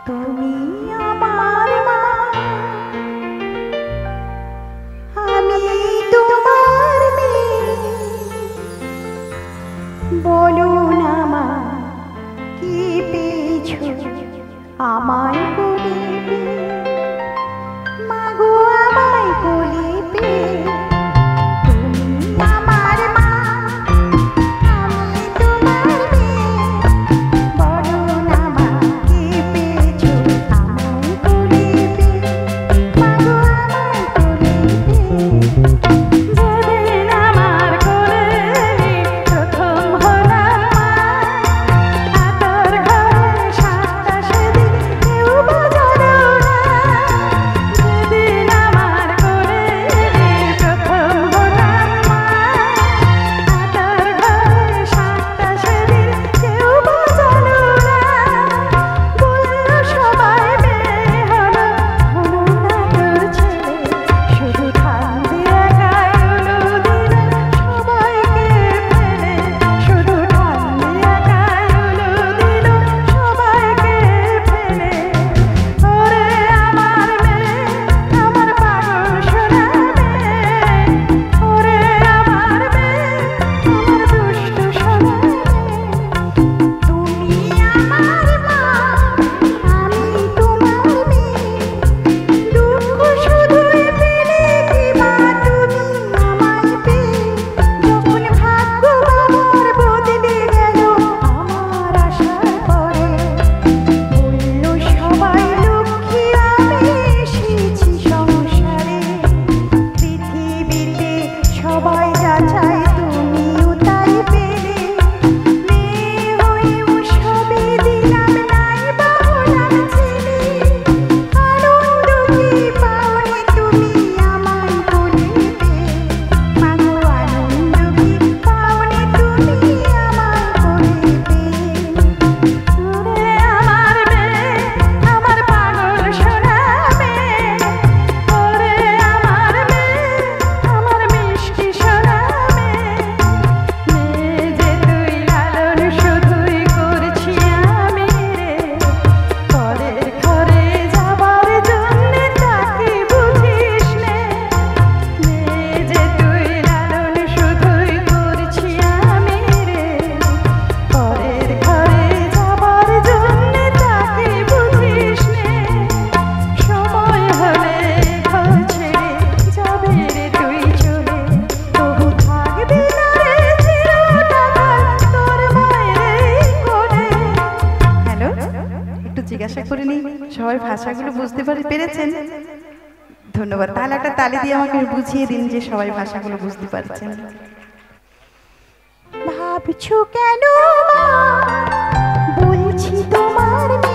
তুমি আমার মা, আমি তোমার মেয়ে। বলো না মা, কি পেয়েছো আমায় কোলে পেয়ে? মা গো আমায় কোলে পেয়ে। তুমি আমার মা, আমি তোমার মেয়ে। বলো না মা, কি পেয়েছো আমায় কোলে পেয়ে? মা গো আমায় কোলে পেয়ে। যেদিন আমার কোলে প্রথম হলাম মা, আতর ঘরে সাতটা সেদিন কেউ বোঝালো না। যেদিন আমার কোলে প্রথম হলাম মা, আতর ঘরে সাতটা সেদিন কেউ বোঝালো না। বললো সবাই মেয়ে হলো, হলো না তোর ছেলে। শুধু ঠান্ডি একাই উলু দিল সবাইকে ফেলে। শুধু ঠান্ডি একাই উলু দিল সবাইকে ফেলে। ওরে আমার মেয়ে, আমার পাগল সোনা মেয়ে। ওরে আমার মেয়ে, আমার দুষ্টু সোনা মেয়ে। তুমি আমার মা, আমি তোমার মেয়ে। দুঃখ শুধুই পেলে কি মা তুমি আমায় পেয়ে? যখন ভাগ্য আমার বদলে গেল আমার আশার পরে, বলল সবাই লক্ষ্মী আমি এসেছি সংসারে। পৃথিবীতে সবাই যা চায় তুমিও তাই পেলে। মেয়ে হয়েও সবই দিলাম, নাই বা হলাম ছেলে। আনন্দ কি পাওনি তুমি আমায় কোলে পেয়ে? মা গো আনন্দ কি পাওনি তুমি আমায় কোলে পেয়ে? ওরে আমার মেয়ে, আমার পাগল সোনা মেয়ে। ওরে আমার মেয়ে, আমার মিষ্টি সোনা মেয়ে। মেয়ে যে তুই লালন শুধুই করছি আমি রে। পরের ঘরে যাবার জন্যে তাকে বুঝিস নে। মেয়ে যে তুই লালন শুধুই করছি আমি রে। পরের ঘরে যাবার জন্যে তাকে বুঝিস নে। সময় হলে ঘর ছেড়ে যাবে রে তুই চলে। তবু থাকবি না রে চিরকাল তোর মায়ের কোলে। হ্যালো, একটু জিজ্ঞাসা করে নিই সবাই ভাষাগুলো বুঝতে পেরেছেন? ধন্যবাদ। তাহলে একটা তালি দিয়ে আমাকে বুঝিয়ে দিন যে সবাই ভাষাগুলো বুঝতে পারছেন। ভাবছো কেন মা, বলছি তোমার মেয়ে।